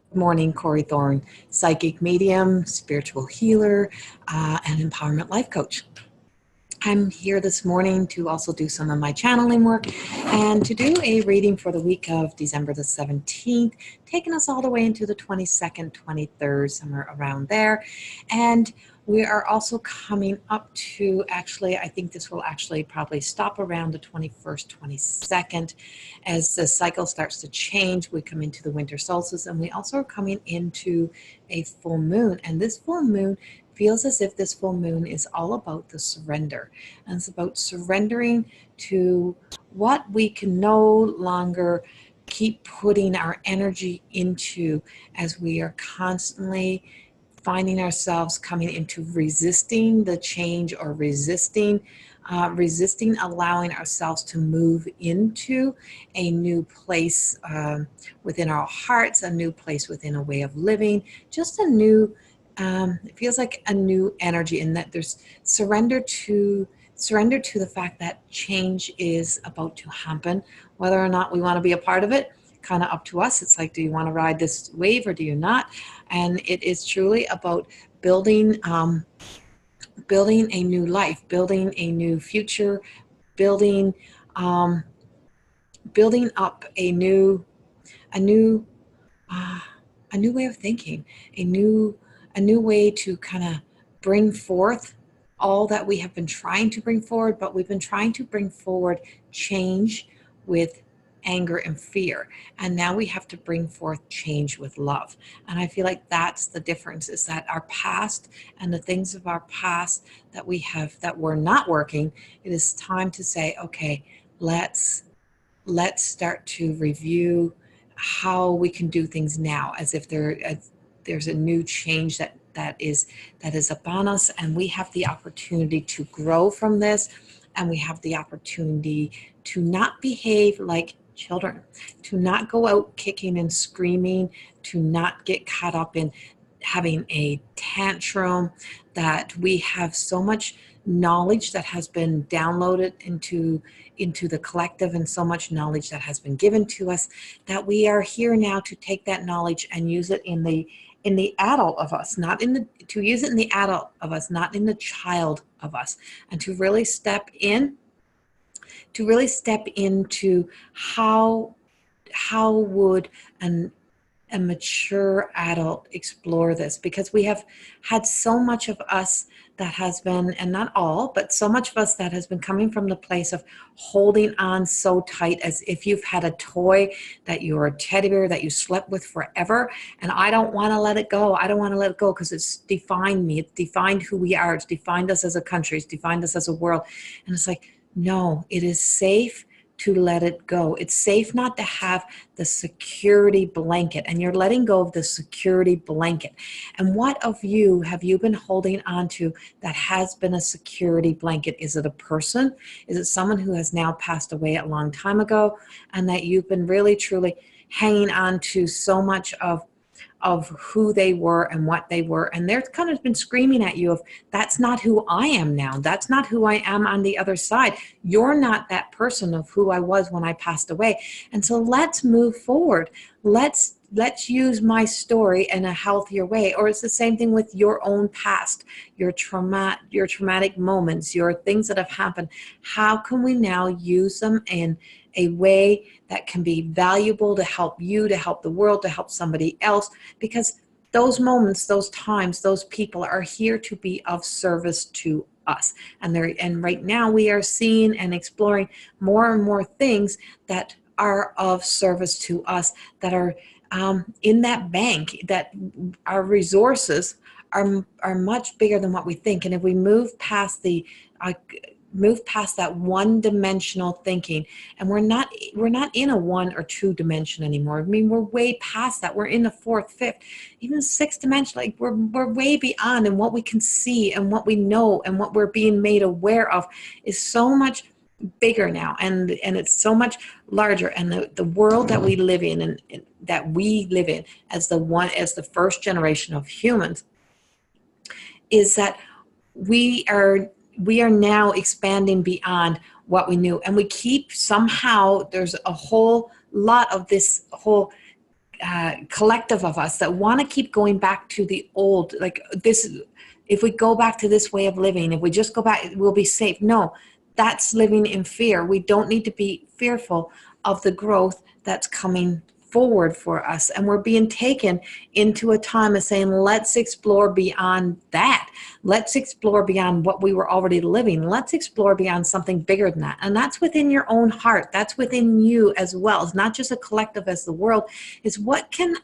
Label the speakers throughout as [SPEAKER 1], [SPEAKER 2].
[SPEAKER 1] Good morning, Corey Thorne, psychic medium, spiritual healer, and empowerment life coach. I'm here this morning to also do some of my channeling work and to do a reading for the week of December the 17th, taking us all the way into the 22nd, 23rd, somewhere around there. And we are also coming up to, actually, I think this will actually probably stop around the 21st, 22nd. As the cycle starts to change, we come into the winter solstice, and we also are coming into a full moon. And this full moon feels as if this full moon is all about the surrender. And it's about surrendering to what we can no longer keep putting our energy into, as we are constantly finding ourselves coming into resisting the change, or resisting allowing ourselves to move into a new place within our hearts, a new place within a way of living, just a new, it feels like a new energy, in that there's surrender to the fact that change is about to happen. Whether or not we want to be a part of it, kind of up to us. It's like, do you want to ride this wave or do you not? And it is truly about building building a new life, building a new future, building building up a new a new uh, a new way of thinking, a new way to kind of bring forth all that we have been trying to bring forward. But we've been trying to bring forward change with anger and fear, and now we have to bring forth change with love. And I feel like that's the difference, is that our past and the things of our past that we have that were not working, it is time to say, okay, let's start to review how we can do things now, as if there's a new change that is upon us, and we have the opportunity to grow from this, and we have the opportunity to not behave like children, to not go out kicking and screaming, to not get caught up in having a tantrum, that we have so much knowledge that has been downloaded into the collective, and so much knowledge that has been given to us, that we are here now to take that knowledge and use it in the adult of us, not in the to use it in the adult of us, not in the child of us, and to really step into how would a mature adult explore this, because we have had so much of us that has been, and not all, but so much of us that has been coming from the place of holding on so tight, as if you've had a toy, that you're a teddy bear that you slept with forever, and I don't want to let it go. I don't want to let it go because it's defined me. It's defined who we are. It's defined us as a country. It's defined us as a world. And it's like, no, it is safe to let it go. It's safe not to have the security blanket, and you're letting go of the security blanket. And what of you have you been holding on to that has been a security blanket? Is it a person? Is it someone who has now passed away a long time ago, and that you've been really truly hanging on to so much of who they were and what they were, and they're kind of been screaming at you of, that's not who I am now, that's not who I am on the other side, you're not that person of who I was when I passed away. And so let's move forward, let's use my story in a healthier way. Or it's the same thing with your own past, your traumatic moments, your things that have happened. How can we now use them in a way that can be valuable to help you, to help the world, to help somebody else? Because those moments, those times, those people are here to be of service to us. And right now we are seeing and exploring more and more things that are of service to us, that are in that bank, that our resources are much bigger than what we think. And if we move past that one-dimensional thinking, and we're not in a 1 or 2 dimension anymore. I mean, we're way past that. We're in the 4th, 5th, even 6th dimension. Like we're way beyond, and what we can see and what we know and what we're being made aware of is so much bigger now, and it's so much larger. And the world that we live in, and that we live in as the first generation of humans, is that we are now expanding beyond what we knew. And we keep, somehow there's a whole lot of this whole collective of us that want to keep going back to the old, like this, if we go back to this way of living, if we just go back, we'll be safe. No, that's living in fear. We don't need to be fearful of the growth that's coming forward for us. And we're being taken into a time of saying, let's explore beyond that. Let's explore beyond what we were already living. Let's explore beyond something bigger than that. And that's within your own heart. That's within you as well. It's not just a collective as the world. It's what can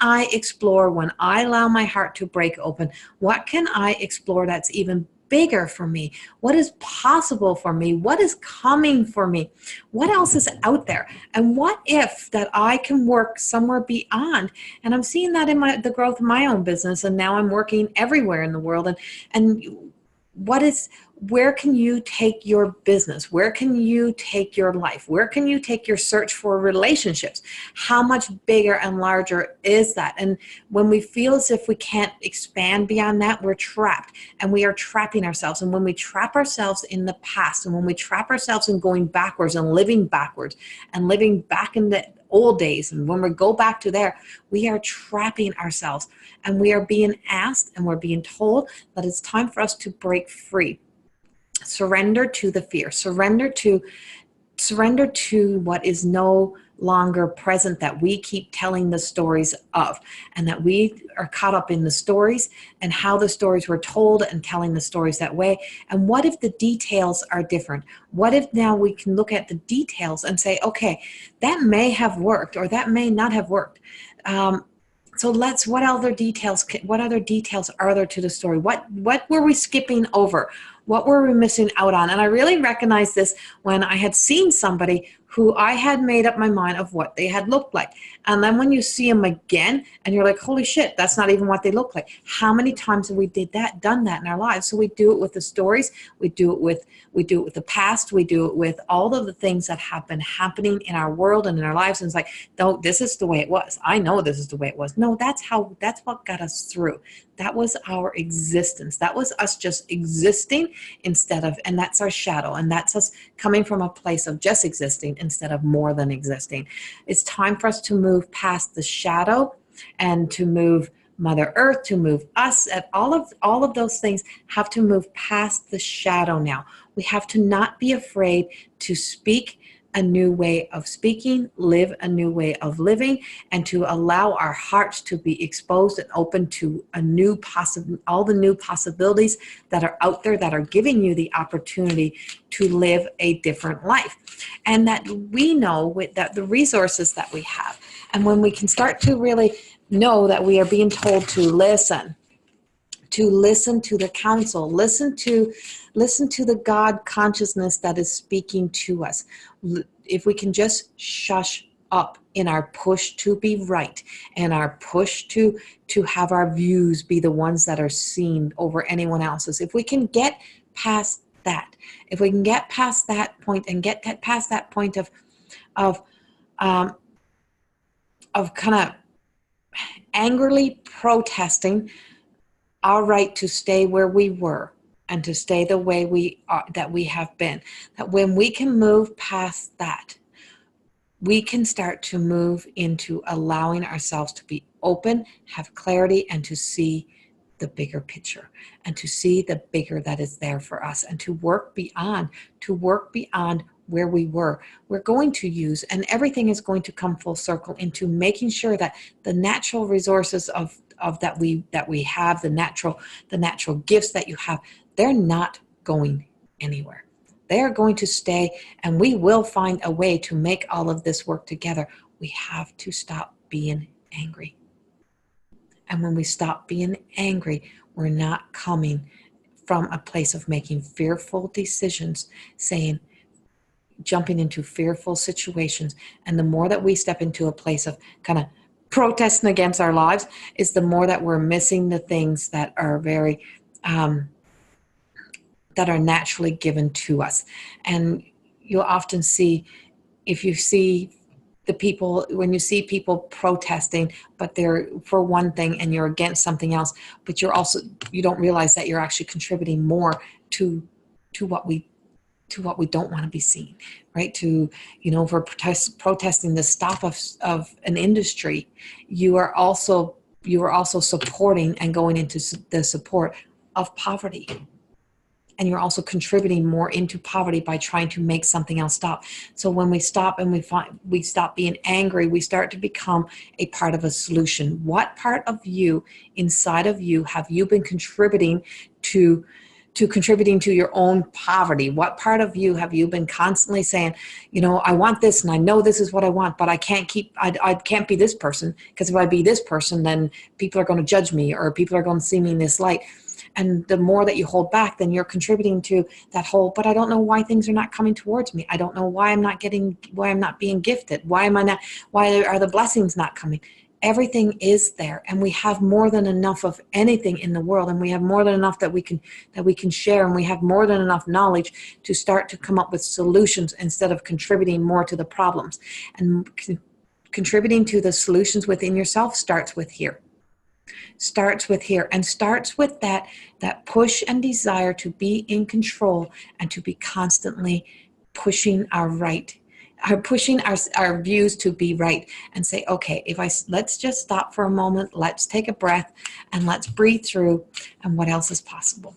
[SPEAKER 1] I explore when I allow my heart to break open? What can I explore that's even bigger for me? What is possible for me? What is coming for me? What else is out there? And what if that I can work somewhere beyond? And I'm seeing that in the growth of my own business, and now I'm working everywhere in the world. And where can you take your business? Where can you take your life? Where can you take your search for relationships? How much bigger and larger is that? And when we feel as if we can't expand beyond that, we're trapped, and we are trapping ourselves. And when we trap ourselves in the past, and when we trap ourselves in going backwards and living backwards and living back in the old days, and when we go back to there, we are trapping ourselves, and we are being asked and we're being told that it's time for us to break free. Surrender to the fear, surrender to what is no longer present, that we keep telling the stories of, and that we are caught up in the stories and how the stories were told and telling the stories that way. And what if the details are different? What if now we can look at the details and say, okay, that may have worked or that may not have worked. So what other details are there to the story? What were we skipping over? What were we missing out on? And I really recognized this when I had seen somebody who I had made up my mind of what they had looked like. And then when you see them again and you're like, holy shit, that's not even what they look like. How many times have we done that in our lives? So we do it with the stories, we do it with the past, we do it with all of the things that have been happening in our world and in our lives. And it's like, no, this is the way it was. I know this is the way it was. No, that's what got us through. That was our existence. That was us just existing and that's our shadow. And that's us coming from a place of just existing instead of more than existing. It's time for us to move past the shadow and to move Mother Earth, to move us, and all of those things have to move past the shadow now. We have to not be afraid to speak a new way of speaking, live a new way of living, and to allow our hearts to be exposed and open to all the new possibilities that are out there that are giving you the opportunity to live a different life. And that we know that the resources that we have, and when we can start to really know that we are being told to listen to the counsel, listen to the God consciousness that is speaking to us. If we can just shush up in our push to be right and our push to have our views be the ones that are seen over anyone else's, if we can get past that, if we can get past that point and get past that point of kind of angrily protesting our right to stay where we were and to stay the way we are, that we have been, that when we can move past that, we can start to move into allowing ourselves to be open, have clarity, and to see the bigger picture, and to see the bigger that is there for us, and to work beyond where we were. We're going to use, and everything is going to come full circle into making sure that the natural resources of that we have, the natural gifts that you have, they're not going anywhere. They are going to stay, and we will find a way to make all of this work together. We have to stop being angry. And when we stop being angry, we're not coming from a place of making fearful decisions, jumping into fearful situations. And the more that we step into a place of kind of protesting against our lives, is the more that we're missing the things that are very that are naturally given to us. And you'll often see, if you see when you see people protesting, but they're for one thing and you're against something else, but you don't realize that you're actually contributing more to what we to what we don't want to be seen, right? To, if we're protesting the stop of an industry, you are also supporting and going into the support of poverty. And you're also contributing more into poverty by trying to make something else stop. So when we stop and we stop being angry, we start to become a part of a solution. What part of you, inside of you, have you been contributing to contributing to your own poverty? What part of you have you been constantly saying, I want this and I know this is what I want, but I can't be this person, because if I be this person, then people are going to judge me, or people are going to see me in this light. And the more that you hold back, then you're contributing to that whole, but I don't know why things are not coming towards me. I don't know why I'm not being gifted. Why are the blessings not coming? Everything is there, and we have more than enough of anything in the world, and we have more than enough that we can share, and we have more than enough knowledge to start to come up with solutions instead of contributing more to the problems. And contributing to the solutions within yourself starts with here. And starts with that push and desire to be in control and to be constantly pushing our views to be right, and say, okay, let's just stop for a moment, let's take a breath, and let's breathe through, and what else is possible.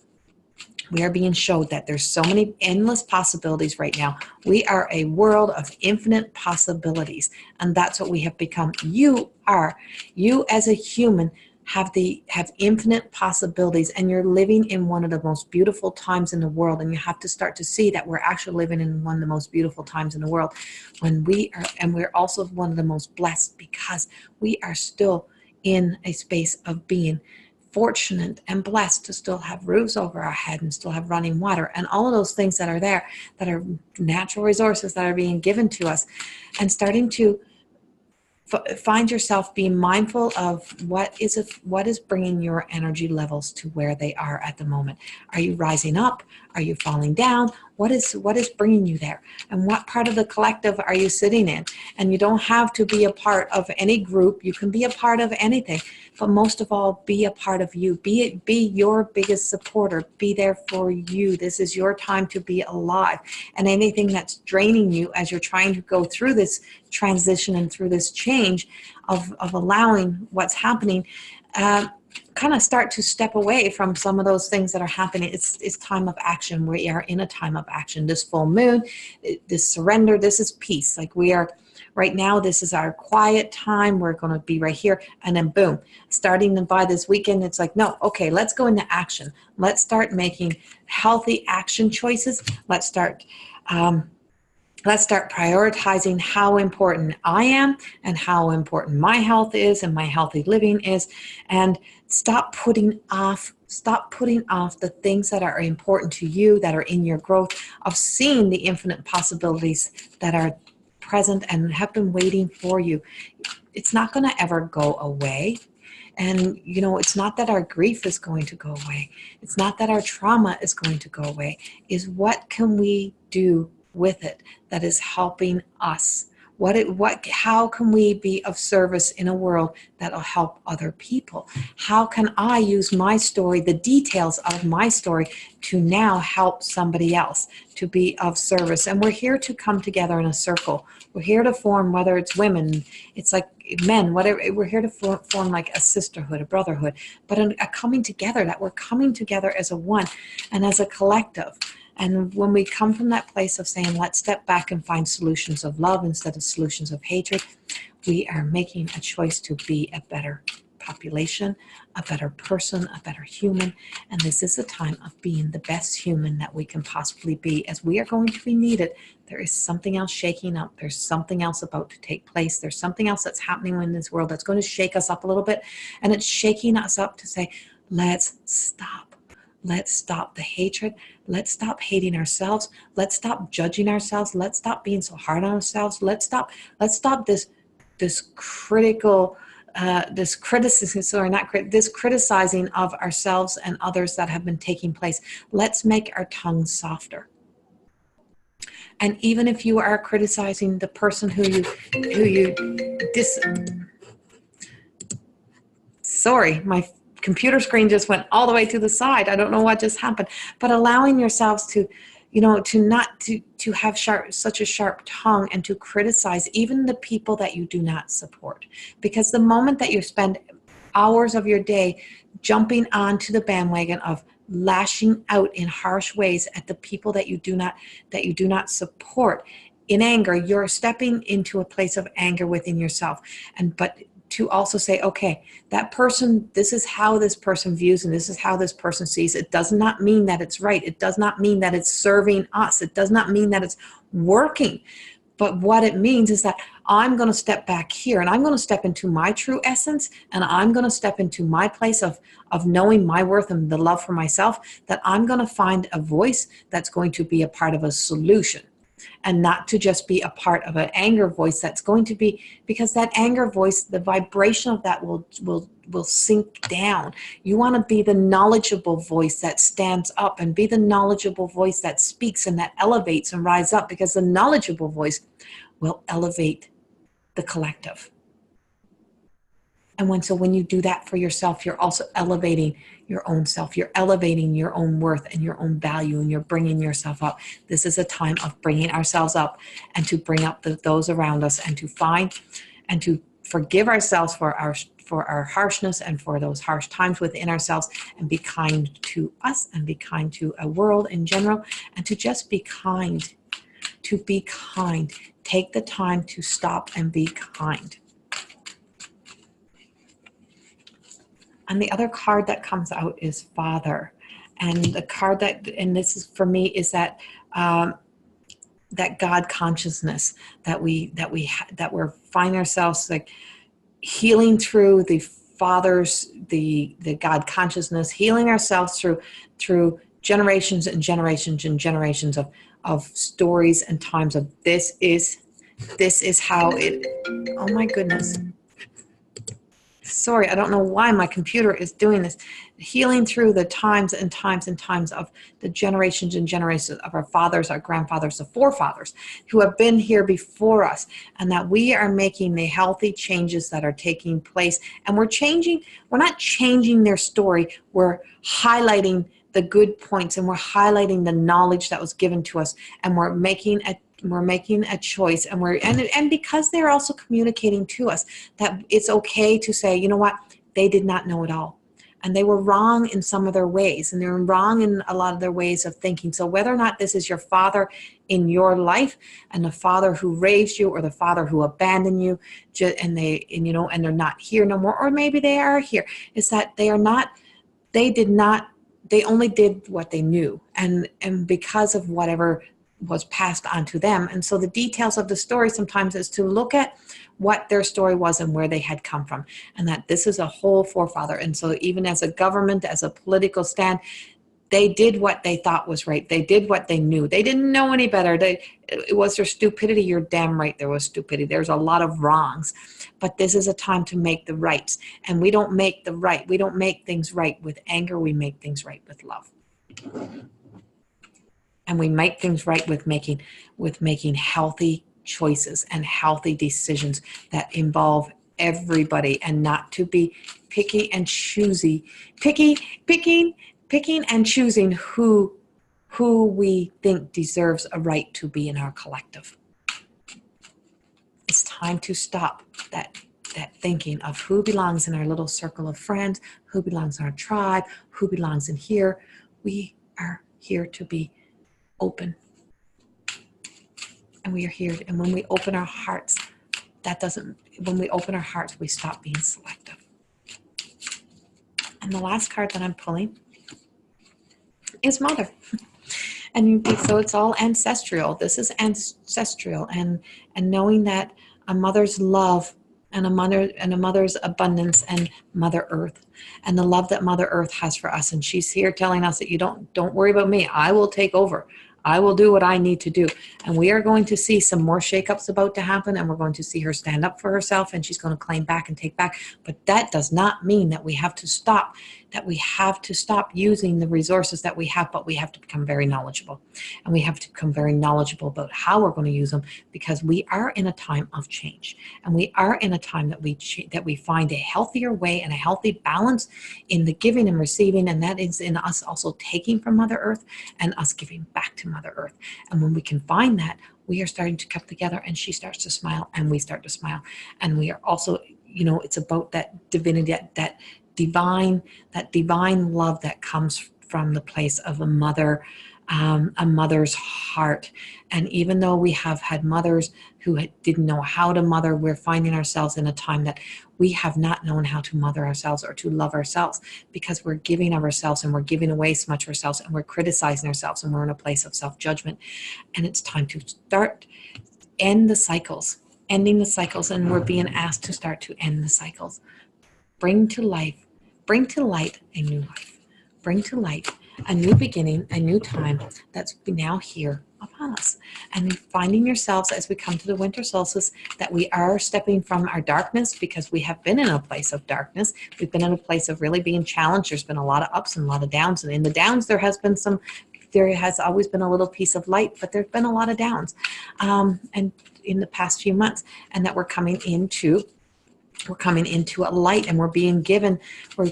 [SPEAKER 1] We are being showed that there's so many endless possibilities right now. We are a world of infinite possibilities, and that's what we have become. You as a human have infinite possibilities, and you're living in one of the most beautiful times in the world, and you have to start to see that we're actually living in one of the most beautiful times in the world, we're also one of the most blessed, because we are still in a space of being fortunate and blessed to still have roofs over our head and still have running water and all of those things that are there, that are natural resources that are being given to us, and starting to find yourself being mindful of what is bringing your energy levels to where they are at the moment. Are you rising up? Are you falling down? What is bringing you there? And what part of the collective are you sitting in? And you don't have to be a part of any group. You can be a part of anything, but most of all, be a part of you. Be your biggest supporter. Be there for you. This is your time to be alive. And anything that's draining you as you're trying to go through this transition and through this change of allowing what's happening, kind of start to step away from some of those things that are happening. It's time of action. We are in a time of action. This full moon, this surrender, this is peace. Like we are right now, this is our quiet time. We're going to be right here. And then boom, starting by this weekend, it's like, no, okay, let's go into action. Let's start making healthy action choices. Let's start prioritizing how important I am and how important my health is and my healthy living is, and stop putting off the things that are important to you, that are in your growth, of seeing the infinite possibilities that are present and have been waiting for you. It's not going to ever go away. And, it's not that our grief is going to go away. It's not that our trauma is going to go away. Is what can we do with it that is helping us? How can we be of service in a world that'll help other people? How can I use my story, the details of my story, to now help somebody else, to be of service? And we're here to come together in a circle. We're here to form, whether it's women, it's like men, whatever, we're here to form like a sisterhood, a brotherhood, but a coming together, that we're coming together as a one and as a collective. And when we come from that place of saying, let's step back and find solutions of love instead of solutions of hatred, we are making a choice to be a better population, a better person, a better human. And this is the time of being the best human that we can possibly be, as we are going to be needed. There is something else shaking up. There's something else about to take place. There's something else that's happening in this world that's going to shake us up a little bit. And it's shaking us up to say, let's stop. Let's stop the hatred. Let's stop hating ourselves. Let's stop judging ourselves. Let's stop being so hard on ourselves. Let's stop this critical, this criticizing of ourselves and others that have been taking place. Let's make our tongues softer. And even if you are criticizing the person sorry, my computer screen just went all the way to the side. I don't know what just happened, but allowing yourselves to to not to have such a sharp tongue and to criticize even the people that you do not support. Because the moment that you spend hours of your day jumping onto the bandwagon of lashing out in harsh ways at the people that you do not support in anger, you're stepping into a place of anger within yourself. But to also say, okay, that person, this is how this person views and this is how this person sees. It does not mean that it's right. It does not mean that it's serving us. It does not mean that it's working. But what it means is that I'm going to step back here and I'm going to step into my true essence, and I'm going to step into my place of knowing my worth and the love for myself, that I'm going to find a voice that's going to be a part of a solution, and not to just be a part of an anger voice that's going to be, because that anger voice, the vibration of that will sink down. You want to be the knowledgeable voice that stands up, and be the knowledgeable voice that speaks and that elevates and rises up, because the knowledgeable voice will elevate the collective. And when you do that for yourself, you're also elevating your own self. You're elevating your own worth and your own value, and you're bringing yourself up. This is a time of bringing ourselves up, and to bring up those around us, and to find and to forgive ourselves for our harshness and for those harsh times within ourselves, and be kind to us and be kind to a world in general, and to just be kind. To be kind. Take the time to stop and be kind. And the other card that comes out is Father. And the card and this is for me, is that that God consciousness that we find ourselves like healing through the God consciousness, healing ourselves through generations and generations and generations of stories and times of this is how it. Oh my goodness. Sorry, I don't know why my computer is doing this. Healing through the times and times and times of the generations and generations of our fathers, our grandfathers, the forefathers who have been here before us, and that we are making the healthy changes that are taking place. And we're not changing their story. We're highlighting the good points, and we're highlighting the knowledge that was given to us, and we're making a choice, and because they're also communicating to us that it's okay to say, you know what, they did not know it all, and they were wrong in some of their ways, and they're wrong in a lot of their ways of thinking. So whether or not this is your father in your life, and the father who raised you, or the father who abandoned you, and they're not here no more, or maybe they are here, is that they only did what they knew, and because of whatever was passed on to them. And so the details of the story sometimes is to look at what their story was and where they had come from, and that this is a whole forefather. And so even as a government, as a political stand, they did what they thought was right. They did what they knew. They didn't know any better. It was their stupidity. You're damn right, there was stupidity. There's a lot of wrongs. But this is a time to make the rights. And we don't make things right with anger. We make things right with love. And we make things right with making healthy choices and healthy decisions that involve everybody, and not to be picky and choosy, picking and choosing who we think deserves a right to be in our collective. It's time to stop that thinking of who belongs in our little circle of friends, who belongs in our tribe, who belongs in here. We are here to be open. And we are here, and when we open our hearts, we stop being selective. And the last card that I'm pulling is Mother. And so it's all ancestral. This is ancestral, and knowing that a mother's love and a mother's abundance, and Mother Earth, and the love that Mother Earth has for us. And she's here telling us that you don't worry about me. I will take over. I will do what I need to do. And we are going to see some more shakeups about to happen, and we're going to see her stand up for herself, and she's going to claim back and take back. But that does not mean that we have to stop using the resources that we have, but we have to become very knowledgeable. And we have to become very knowledgeable about how we're going to use them, because we are in a time of change. And we are in a time that we find a healthier way and a healthy balance in the giving and receiving, and that is in us also taking from Mother Earth and us giving back to Mother Earth. And when we can find that, we are starting to come together, and she starts to smile and we start to smile. And we are also, it's about that divinity, that divine love that comes from the place of a mother's heart. And even though we have had mothers who didn't know how to mother, we're finding ourselves in a time that we have not known how to mother ourselves or to love ourselves, because we're giving of ourselves and we're giving away so much of ourselves, and we're criticizing ourselves, and we're in a place of self-judgment. And it's time to ending the cycles, and we're being asked to start to end the cycles. Bring to light a new life. Bring to light a new beginning, a new time that's now here upon us. And finding yourselves as we come to the winter solstice, that we are stepping from our darkness, because we have been in a place of darkness. We've been in a place of really being challenged. There's been a lot of ups and a lot of downs. And in the downs, there has always been a little piece of light, but there's been a lot of downs. And in the past few months, and that we're coming into a light, and we're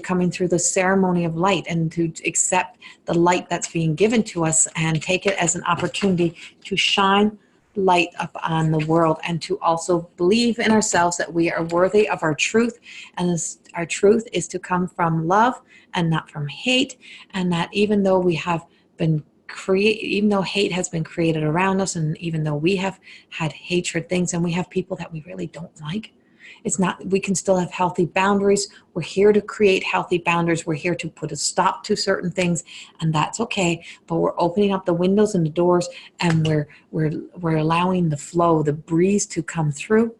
[SPEAKER 1] coming through the ceremony of light, and to accept the light that's being given to us and take it as an opportunity to shine light up on the world, and to also believe in ourselves that we are worthy of our truth. And our truth is to come from love and not from hate. And that even though even though hate has been created around us, and even though we have had hatred things, and we have people that we really don't like, we can still have healthy boundaries. We're here to create healthy boundaries. We're here to put a stop to certain things, and that's okay. But we're opening up the windows and the doors, and we're allowing the flow, the breeze to come through.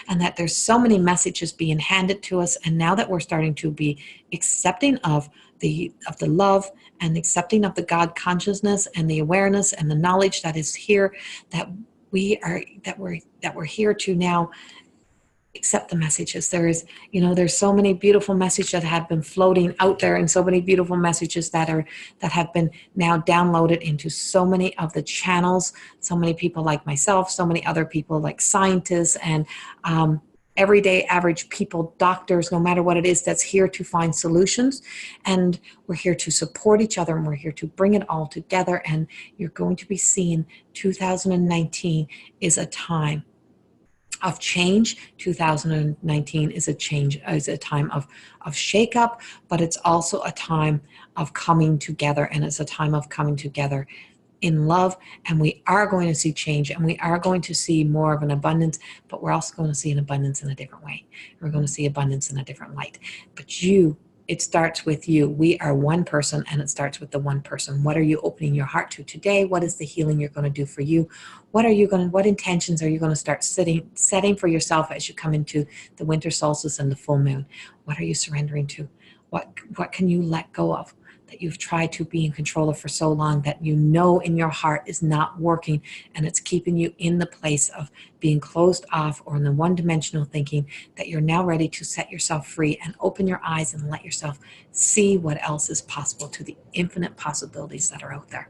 [SPEAKER 1] And that there's so many messages being handed to us. And now that we're starting to be accepting of the love, and accepting of the God consciousness and the awareness and the knowledge that is here, that we're here to now accept the messages. There's so many beautiful messages that have been floating out there, and so many beautiful messages that have been now downloaded into so many of the channels. So many people like myself, so many other people like scientists, and everyday average people, doctors, no matter what it is, that's here to find solutions. And we're here to support each other, and we're here to bring it all together. And you're going to be seeing 2019 is a time of change. 2019 is a time of shakeup, but it's also a time of coming together, and it's a time of coming together in love. And we are going to see change, and we are going to see more of an abundance, but we're also going to see an abundance in a different way. We're going to see abundance in a different light. But it starts with you. We are one person, and it starts with the one person. What are you opening your heart to today? What is the healing you're going to do for you? What intentions are you going to start setting for yourself as you come into the winter solstice and the full moon? What are you surrendering to? What can you let go of that you've tried to be in control of for so long, that you know in your heart is not working, and it's keeping you in the place of being closed off or in the one-dimensional thinking, that you're now ready to set yourself free and open your eyes and let yourself see what else is possible, to the infinite possibilities that are out there.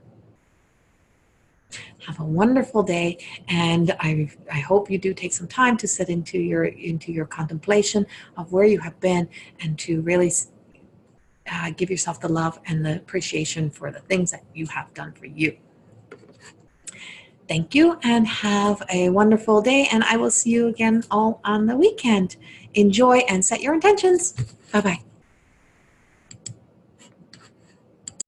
[SPEAKER 1] Have a wonderful day, and I hope you do take some time to sit into your contemplation of where you have been, and to really give yourself the love and the appreciation for the things that you have done for you. Thank you, and have a wonderful day, and I will see you again all on the weekend. Enjoy and set your intentions. Bye-bye.